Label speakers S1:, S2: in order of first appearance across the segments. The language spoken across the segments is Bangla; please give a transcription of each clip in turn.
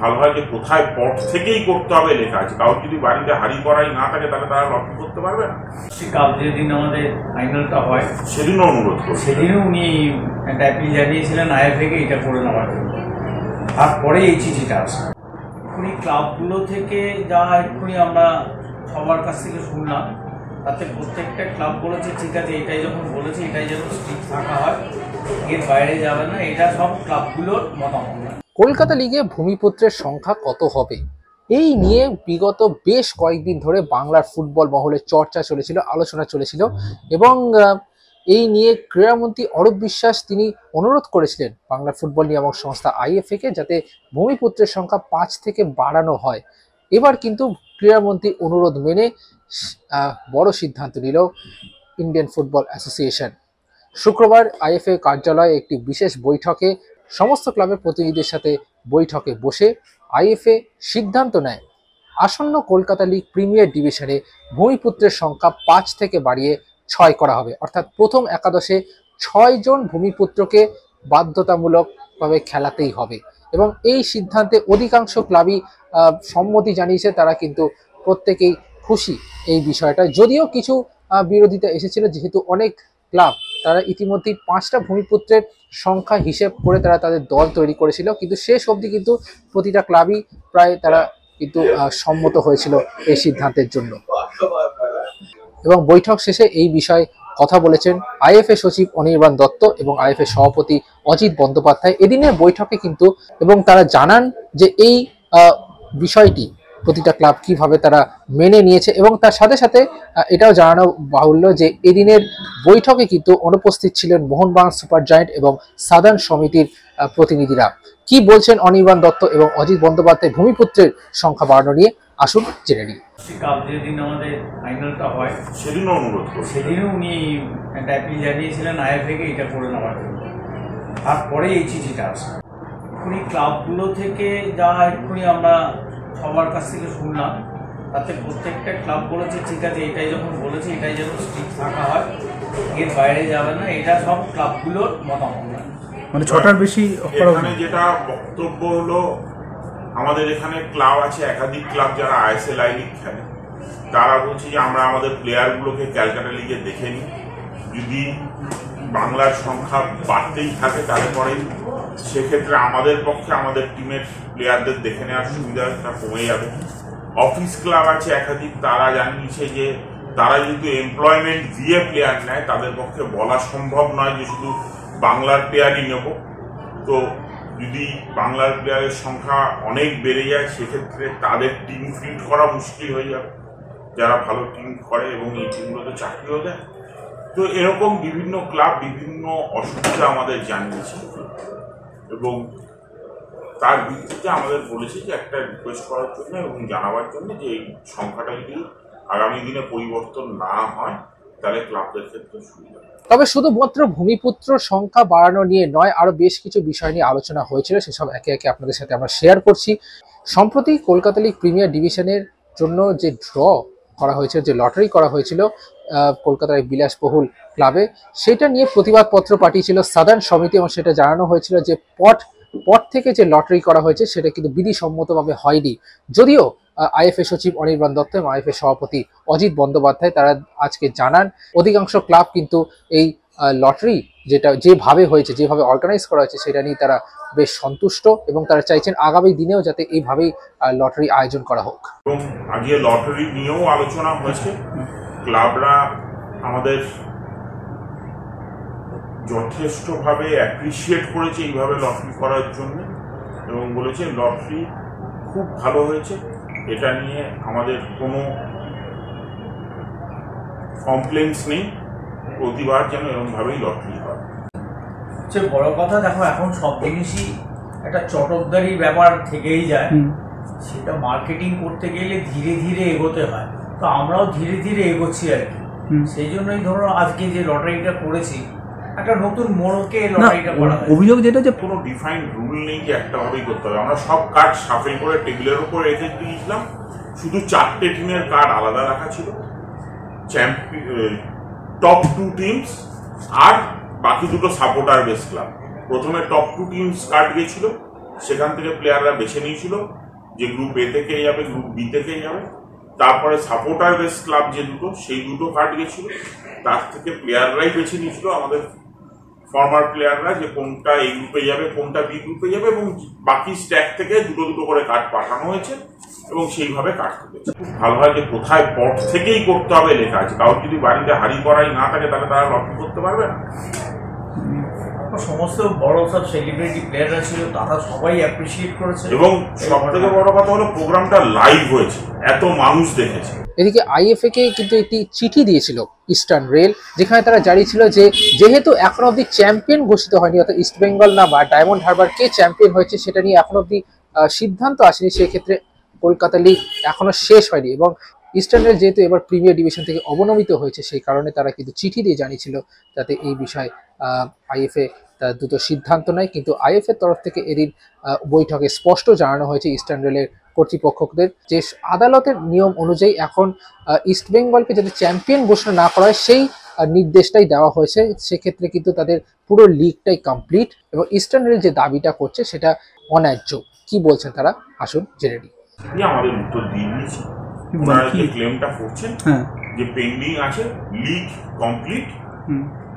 S1: ভালো হয় যে কোথায় পট থেকেই করতে হবে লেখা আছে, কারণ যদি বাড়িতে হাড়ি করাই না থাকে তাহলে তারা লটারি করতে পারবে না।
S2: কাল যেদিন আমাদের ফাইনালটা হয়
S1: সেদিনও অনুরোধ করছে,
S2: সেদিনও উনি একটা অ্যাপিল জানিয়েছিলেন আইএফএ কে এটা করে নেওয়ার জন্য। তারপরে এই চিঠিটা আসে এক্ষুনি ক্লাবগুলো থেকে যা এক্ষুনি আমরা সবার কাছ থেকে শুনলাম, তাতে প্রত্যেকটা ক্লাব বলেছে ঠিক আছে এটাই যখন বলেছে এটাই যেন স্ট্রিক্ট থাকা হয়, এর বাইরে যাবে না, এটা সব ক্লাবগুলোর মতামত।
S3: কলকাতা লিগে ভূমিপুত্রের সংখ্যা কত হবে এই নিয়ে বিগত বেশ কয়েকদিন ধরে বাংলার ফুটবল মহলে চর্চা চলেছিল, আলোচনা চলেছিল এবং এই নিয়ে ক্রীড়ামন্ত্রী অরূপ বিশ্বাস তিনি অনুরোধ করেছিলেন বাংলার ফুটবল নিয়ামক সংস্থা আইএফএ কে যাতে ভূমিপুত্রের সংখ্যা 5 থেকে বাড়ানো হয়। এবার কিন্তু ক্রীড়ামন্ত্রীর অনুরোধ মেনে বড় সিদ্ধান্ত নিল ইন্ডিয়ান ফুটবল অ্যাসোসিয়েশন। শুক্রবার আইএফএ কার্যালয়ে একটি বিশেষ বৈঠকে সমস্ত ক্লাবের প্রতিনিধিদের সাথে বৈঠকে বসে আইএফএ সিদ্ধান্ত নেয় আসন্ন কলকাতা লিগ প্রিমিয়ার ডিভিশনে ভূমিপুত্রের সংখ্যা 5 থেকে বাড়িয়ে 6 করা হবে, অর্থাৎ প্রথম একাদশে 6 জন ভূমিপুত্রকে বাধ্যতামূলকভাবে খেলাতেই হবে এবং এই সিদ্ধান্তে অধিকাংশ ক্লাবই সম্মতি জানিয়েছে, তারা কিন্তু প্রত্যেকেই খুশি এই বিষয়টা। যদিও কিছু বিরোধিতা এসেছিল, যেহেতু অনেক ক্লাব তারা ইতিমধ্যেই 5টা ভূমিপুত্রের সংখ্যা হিসেব করে তারা তাদের দল তৈরি করেছিল, কিন্তু শেষ অবধি কিন্তু প্রতিটা ক্লাবই প্রায় তারা কিন্তু সম্মত হয়েছিল এই সিদ্ধান্তের জন্য। এবং বৈঠক শেষে এই বিষয়ে কথা বলেছেন আইএফএ সচিব অনির্বাণ দত্ত এবং আইএফএ সভাপতি অজিত বন্দ্যোপাধ্যায় এদিনের বৈঠকে কিন্তু, এবং তারা জানান যে এই বিষয়টি প্রতিটা ক্লাব কিভাবে তারা মেনে নিয়েছে এবং তার সাথে সাথে এটাও জানানো বাহুল্য যে এদিনের বৈঠকে কিন্তু অনুপস্থিত ছিলেন মোহনবাগান সুপার জায়েন্ট এবং সাদার্ন সমিতির প্রতিনিধিরা। কি বলছেন অনির্বাণ দত্ত এবং অজিত বন্দ্যোপাধ্যায় ভূমিপুত্রের সংখ্যা বাড়ানো নিয়ে, আসুন জেনে নিই।
S2: কাল যেদিন আমাদের ফাইনালটা হয়
S1: সেদিনও অনুরোধ করছে,
S2: সেদিনও উনি একটা অ্যাপিল জানিয়েছিলেন আইএফএ কে এটা করে নেওয়ার জন্য। তারপরে এই চিঠিটা আসে এক্ষুনি ক্লাবগুলো থেকে যা এক্ষুনি আমরা সবার কাছ থেকে শুনলাম, তাতে প্রত্যেকটা ক্লাব বলেছে ঠিক আছে এটাই যখন বলেছে এটাই যেন স্ট্রিক্ট থাকা হয়, এর বাইরে যাবে না, এটা সব ক্লাবগুলোর মতামত।
S4: মানে 6টার বেশি
S1: এখানে যেটা বক্তব্য হলো, আমাদের এখানে ক্লাব আছে একাধিক ক্লাব যারা আইএসএল আই লিগ খেলে, তারা বলছে যে আমরা আমাদের প্লেয়ারগুলোকে ক্যালকাটা লিগে দেখে নিই, যদি বাংলার সংখ্যা বাড়তেই থাকে তাহলে পরেই সেক্ষেত্রে আমাদের পক্ষে আমাদের টিমের প্লেয়ারদের দেখে নেওয়ার সুবিধাটা কমে যাবে। অফিস ক্লাব আছে একাধিক, তারা জানিয়েছে যে তারা যেহেতু এমপ্লয়মেন্ট দিয়ে প্লেয়ার নেয় তাদের পক্ষে বলা সম্ভব নয় যে শুধু বাংলার প্লেয়ারই নেব, তো যদি বাংলার প্লেয়ারের সংখ্যা অনেক বেড়ে যায় সেক্ষেত্রে তাদের টিম ফিল্ড করা মুশকিল হয়ে যাবে, যারা ভালো টিম করে এবং এই টিমগুলোতে চাকরিও দেয়। তো এরকম বিভিন্ন ক্লাব বিভিন্ন অসুবিধা আমাদের জানিয়েছে এবং তার ভিত্তিতে আমাদের বলেছে যে একটা রিকোয়েস্ট করার জন্য এবং জানাবার জন্য যে এই সংখ্যাটা যদি আগামী দিনে পরিবর্তন না হয় তাহলে ক্লাবদের ক্ষেত্রে সুবিধা।
S3: তবে শুধুমাত্র ভূমিপুত্র সংখ্যা বাড়ানো নিয়ে নয়, আরো বেশ কিছু বিষয় নিয়ে আলোচনা হয়েছিল, সেসব একে একে আপনাদের সাথে আমরা শেয়ার করছি। সম্প্রতি কলকাতা লিগ প্রিমিয়ার ডিভিশনের জন্য যে ড্র করা হয়েছিল, যে লটারি করা হয়েছিল কলকাতার বিলাসবহুল ক্লাবে, সেটা নিয়ে প্রতিবাদপত্র পাঠিয়েছিল সাদার্ন সমিতি এবং সেটা জানানো হয়েছিল যে পট থেকে যে লটারি করা হয়েছে সেটা কিন্তু বিধিসম্মতভাবে হয়নি। যদিও আইএফএ সচিব অনির্বাণ দত্ত এবং আইএফএ সভাপতি অজিত বন্দ্যোপাধ্যায় তারা আজকে জানান অধিকাংশ ক্লাব কিন্তু এই লটারি যেটা যেভাবে হয়েছে, যেভাবে অর্গানাইজ করা হয়েছে সেটা নিয়ে তারা বেশ সন্তুষ্ট এবং তারা চাইছেন আগামী দিনেও যাতে এইভাবেই লটারি আয়োজন করা হোক।
S1: এবং আগে লটারি নিয়েও আলোচনা হয়েছে, ক্লাবরা আমাদের যথেষ্টভাবে অ্যাপ্রিসিয়েট করেছে এইভাবে লটারি করার জন্য এবং বলেছে লটারি খুব ভালো হয়েছে, এটা নিয়ে আমাদের কোনো কমপ্লেন্টস নেই, প্রতিবার যেন এরকমভাবেই লটারি হয়।
S2: সবচেয়ে বড় কথা দেখো এখন সব জিনিসই একটা চটকদারি ব্যাপার থেকেই যায়, সেটা মার্কেটিং করতে গেলে ধীরে ধীরে এগোতে হয়, তো আমরাও ধীরে ধীরে এগোচ্ছি আর কি। সেই জন্যই ধরো আজকে যে লটারিটা করেছি একটা নতুন মোড়কে লটারিটা করা হয়।
S4: অভিযোগ যেটা যে
S1: কোনো ডিফাইন্ড রুল নেই যে একটা ভাবেই করতে হবে, আমরা সব কার্ড শাফেল করে টেবিলের উপর রেখে দিয়েছিলাম, শুধু 4টে টিমের কার্ড আলাদা রাখা ছিল, টপ 2 টিমস আর বাকি দুটো সাপোর্টার বেস ক্লাব। প্রথমে টপ 2 টিমস কার্ড গিয়েছিল, সেখান থেকে প্লেয়াররা বেছে নিয়েছিল যে গ্রুপ এ থেকে যাবে, গ্রুপ বি থেকে যাবে। তারপরে সাপোর্টার বেস ক্লাব যে দুটো, সেই দুটো কার্ড গেছিল, তার থেকে প্লেয়াররাই বেছে নিয়েছিল, আমাদের ফর্মার প্লেয়াররা, যে কোনটা এই গ্রুপে যাবে, কোনটা বি গ্রুপে যাবে, এবং বাকি স্ট্যাক থেকে দুটো দুটো করে কার্ড পাঠানো হয়েছে এবং সেইভাবে কার্ড তুলেছে। খুব ভালো হয় যে কোথায় পট থেকেই করতে হবে লেখা আছে, কারণ যদি বাড়িতে হাড়ি করাই না থাকে তাহলে তারা লক্ষ্য করতে পারবে না।
S2: সমস্ত বড় সব সেলিব্রিটি প্লেয়াররা ছিল, তারা সবাই অ্যাপ্রিসিয়েট করেছে
S1: এবং সব থেকে বড় কথা হলো প্রোগ্রামটা লাইভ হয়েছে, এত মানুষ দেখেছে।
S3: এদিকে আইএফএ কে কিন্তু একটি চিঠি দিয়েছিল ইস্টার্ন রেল, যেখানে তারা জানিয়েছিল যে যেহেতু এখন অব্দি চ্যাম্পিয়ন ঘোষিত হয়নি, অর্থাৎ ইস্ট বেঙ্গল না বা ডায়মন্ড হারবার কে চ্যাম্পিয়ন হয়েছে সেটা নিয়ে এখন অব্দি সিদ্ধান্ত আসেনি, সেক্ষেত্রে কলকাতা লিগ এখনো শেষ হয়নি। এবং ইস্টার্ন রেল যেহেতু এবার প্রিমিয়ার ডিভিশন থেকে অবনমিত হয়েছে, সেই কারণে তারা কিন্তু চিঠি দিয়ে জানিয়েছিল যাতে এই বিষয়ে আইএফএ তার দ্রুত সিদ্ধান্ত নেয়। কিন্তু আইএফএ তরফ থেকে এদিন বৈঠকে স্পষ্ট জানানো হয়েছে ইস্টার্ন রেলের কর্তৃপক্ষদের যে আদালতের নিয়ম অনুযায়ী এখন ইস্ট বেঙ্গলকে যাতে চ্যাম্পিয়ন ঘোষণা না করা হয় সেই নির্দেশটাই দেওয়া হয়েছে। সেক্ষেত্রে কিন্তু তাদের পুরো লিগটাই কমপ্লিট এবং ইস্টার্ন রেল যে দাবিটা করছে সেটা অন্যায্য। কি বলছেন তারা, আসুন জেনে নিই।
S1: আমাদের উত্তর দিয়ে দিয়েছি, ওনারা যে ক্লেমটা করছেন যে পেন্ডিং আছে, লিগ কমপ্লিট,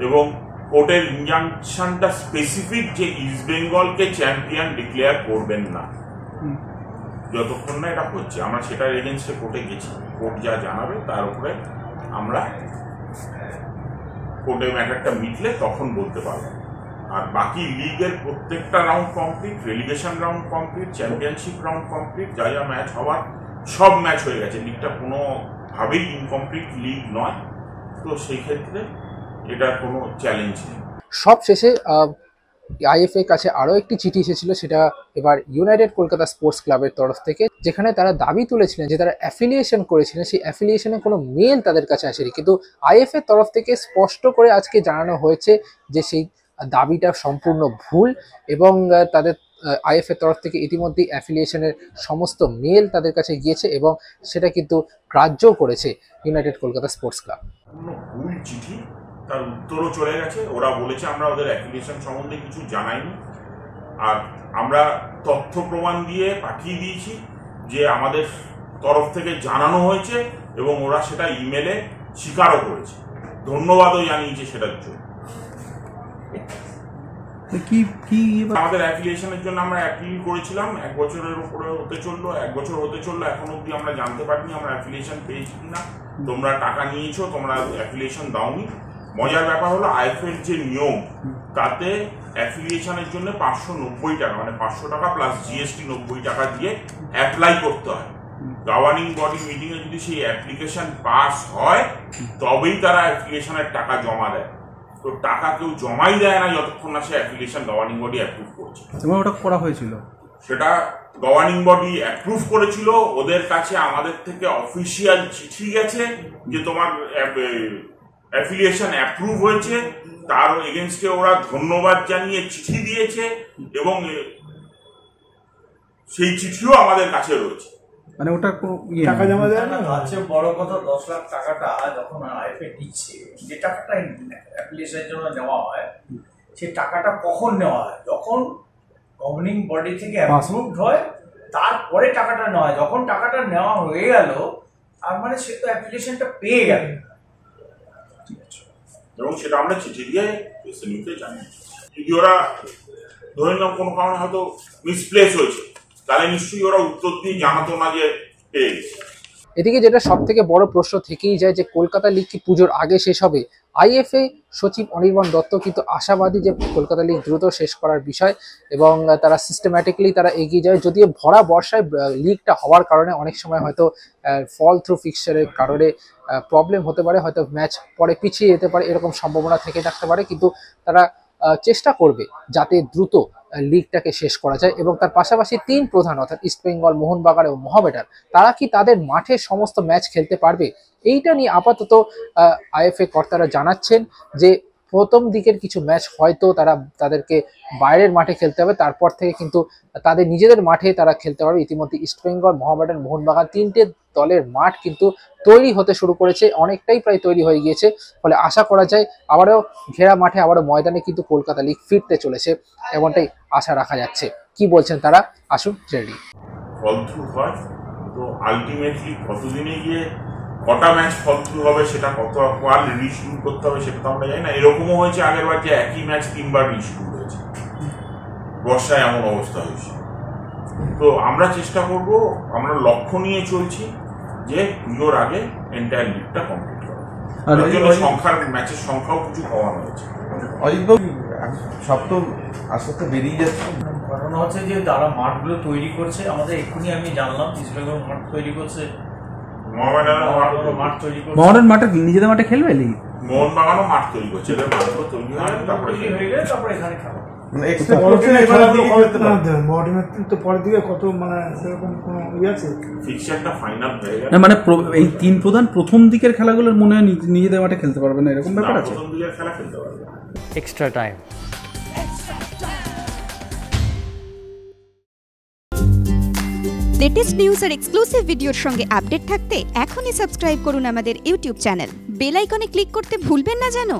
S1: এবং কোর্টের ইনজাংশনটা স্পেসিফিক যে ইস্ট বেঙ্গলকে চ্যাম্পিয়ন ডিক্লেয়ার করবেন না, যতক্ষণ না এটা হচ্ছে। আমরা সেটার এগেনস্টে কোর্টে গেছি, কোর্ট যা জানাবে তার উপরে আমরা কোর্টে ম্যাটারটা মিটলে তখন বলতে পারবো। আর বাকি লিগের প্রত্যেকটা round complete, relegation round complete, championship round complete, যা যা ম্যাচ হওয়ার সব ম্যাচ হয়ে গেছে। লিগটা কোনোভাবেই ইনকমপ্লিট লিগ নয়, তো সেই ক্ষেত্রে এটা কোনো চ্যালেঞ্জ নেই।
S3: সব শেষে আইএফএ কাছে আরও একটি চিঠি এসেছিল, সেটা এবার ইউনাইটেড কলকাতা স্পোর্টস ক্লাবের তরফ থেকে, যেখানে তারা দাবি তুলেছিলেন যে তারা অ্যাফিলিয়েশন করেছিলেন, সেই অ্যাফিলিয়েশনে কোনো মেল তাদের কাছে আসেনি। কিন্তু আইএফএ তরফ থেকে স্পষ্ট করে আজকে জানানো হয়েছে যে সেই দাবিটা সম্পূর্ণ ভুল এবং তাদের আইএফএ তরফ থেকে ইতিমধ্যেই অ্যাফিলিয়েশনের সমস্ত মেল তাদের কাছে গিয়েছে এবং সেটা কিন্তু গ্রাহ্যও করেছে ইউনাইটেড কলকাতা স্পোর্টস ক্লাব।
S1: ভুল চিঠি, তার উত্তরও চলে গেছে। ওরা বলেছে আমরা ওদের অ্যাফিলিয়েশন সম্বন্ধে কিছু জানাইনি, আর আমরা তথ্য প্রমাণ দিয়ে পাঠিয়ে দিয়েছি যে আমাদের তরফ থেকে জানানো হয়েছে এবং ওরা সেটা ইমেলে স্বীকারও করেছে, ধন্যবাদও জানিয়েছে সেটার জন্য। আমাদের অ্যাফিলিয়েশনের জন্য আমরা অ্যাপিল করেছিলাম, 1 বছরের উপরে হতে চললো, 1 বছর হতে চললো, এখন অবধি আমরা জানতে পারিনি আমরা অ্যাফিলিয়েশন পেয়েছি কিনা। তোমরা টাকা নিয়েছো, তোমরা অ্যাফিলিয়েশন দাওনি। মজার ব্যাপার হলো আইএফএর যে নিয়ম, তাতে অ্যাফিলিয়েশনের জন্য 590 টাকা, মানে 500 টাকা প্লাস জিএসটি 90 টাকা দিয়ে অ্যাপ্লাই করতে হয়। গভর্নিং বডি মিটিং এ যদি সেই অ্যাপ্লিকেশন পাস হয় তবেই তারা অ্যাপ্লিকেশনের টাকা জমা দেয়। তো টাকা কেউ জমাই দেয় না যতক্ষণ না সে অ্যাপ্লিকেশন গভর্নিং বডি অ্যাপ্রুভ করছে।
S4: ওটা করা হয়েছিল,
S1: সেটা গভর্নিং বডি অ্যাপ্রুভ করেছিল। ওদের কাছে আমাদের থেকে অফিসিয়াল চিঠি গেছে যে তোমার অ্যাফিলিয়েশন অ্যাপ্রুভ হয়েছে, তার এগেনস্টে ওরা ধন্যবাদ জানিয়ে চিঠি দিয়েছে এবং সেই চিঠিও আমাদের কাছে রয়েছে।
S4: মানে ওটা
S2: টাকা জমা দেয় না। আছে বড় কথা, 10 লাখ টাকাটা যখন আইএফএ দিচ্ছে, যে টাকাটা অ্যাপ্লিকেশনের জন্য নেওয়া হয়, সেই টাকাটা কখন নেওয়া হয়? যখন গভর্নিং বডি থেকে অ্যাপ্রুভড হয়, তারপরে টাকাটা নেওয়া হয়। যখন টাকাটা নেওয়া হয়ে গেল, আর মানে সে তো অ্যাপ্লিকেশনটা পেয়ে গেল,
S1: এবং সেটা আমরা চিঠি দিয়ে এসএমইতে জানি। যদি ওরা ধরে নাও কোনো কারণে হয়তো মিসপ্লেস হয়েছে, তাহলে নিশ্চয়ই ওরা উত্তর দিয়ে জানাতো না যে পেয়ে গেছে।
S3: এদিকে যেটা সব থেকে বড় প্রশ্ন থেকেই যায় যে কলকাতা লিগ কি পুজোর আগে শেষ হবে? আইএফএ সচিব অনির্বাণ দত্ত কিন্তু আশাবাদী যে কলকাতা লিগ দ্রুত শেষ করার বিষয় এবং তারা সিস্টেম্যাটিকলি তারা এগিয়ে যায়। যদিও ভরা বর্ষায় লিগটা হওয়ার কারণে অনেক সময় হয়তো ফল থ্রু ফিক্সচারের কারণে প্রবলেম হতে পারে, হয়তো ম্যাচ পরে পিছিয়ে যেতে পারে, এরকম সম্ভাবনা থেকে থাকতে পারে, কিন্তু তারা চেষ্টা করবে যাতে দ্রুত লিগটাকে শেষ করা যায়। এবং তার পাশাপাশি 3 প্রধান অর্থাৎ ইস্টবেঙ্গল, মোহনবাগান এবং মোহামেডান, তারা কি তাদের মাঠে সমস্ত ম্যাচ খেলতে পারবে? এইটা নিয়ে আপাতত আইএফএ কর্তারা জানাচ্ছেন যে প্রথম দিকের কিছু ম্যাচ হয়তো তাদেরকে বাইরের মাঠে খেলতে হবে, তারপর থেকে কিন্তু তাদের নিজেদের মাঠে তারা খেলতে পারবে। ইতিমধ্যে ইস্টবেঙ্গল, মোহামেডান, মোহনবাগান 3টে দলের মাঠ কিন্তু তৈরি হতে শুরু করেছে, অনেকটাই প্রায় তৈরি হয়ে গিয়েছে। ফলে আশা করা যায় আবারও ঘেরা মাঠে, আবারও ময়দানে কিন্তু কলকাতা লিগ ফিরতে চলেছে, এমনটাই আশা রাখা যাচ্ছে। কি বলছেন তারা, আসুন রেডি।
S1: ফল থ্রু হয়, তো আলটিমেটলি কতদিনে গিয়ে কটা ম্যাচ ফল থ্রু হবে, সেটা কত বার রিশিডিউল করতে হবে সেটা তো আমরা জানি না। এরকমও হয়েছে আগের বার যে একই ম্যাচ 3 বার রিশিডিউল হয়েছে, বর্ষায় এমন অবস্থা হয়েছে। তো আমরা চেষ্টা করব, আমরা লক্ষ্য নিয়ে চলছি যে পুজোর আগে এন্টায়ার লিগটা কমপ্লিট করা।
S4: আর
S1: তার জন্য ম্যাচের সংখ্যাও কিছু কমানো হয়েছে।
S5: অজিতবাবু সব তো আস্তে আস্তে বেরিয়ে যাচ্ছে।
S2: ঘটনা হচ্ছে যে তারা মাঠগুলো তৈরি করছে, আমাদের এক্ষুনি আমি জানলাম ইস্টবেঙ্গল মাঠ তৈরি করছে, মাঠ তৈরি করছে।
S4: মোহনের মাঠে নিজেদের মাঠে খেলবে লিগ?
S1: মোহনবাগানও মাঠ তৈরি করছে, এদের মাঠগুলো তৈরি হয় তারপরে
S2: হয়ে গেলে তারপরে এখানে খেলা।
S5: মানে এক্সপেক্ট করছেন এখানের দিকে খেলতে পারবে?
S6: মহাটিমের তো পরের দিকে কত মানে সেরকম কোনো আছে
S1: ফিক্সারটা ফাইনাল হয়ে গেল
S4: না মানে এই তিন প্রধান প্রথম দিকের খেলাগুলোর মনে হয় নিজেদের মাঠে খেলতে পারবে না, এরকম ব্যাপার আছে?
S1: প্রথম দিকের খেলা খেলতে পারবে।
S2: Extra time.
S7: লেটেস্ট নিউজ আর এক্সক্লুসিভ ভিডিওর সঙ্গে আপডেট থাকতে এখনই সাবস্ক্রাইব করুন আমাদের ইউটিউব চ্যানেল। বেল আইকনে ক্লিক করতে ভুলবেন না যেন।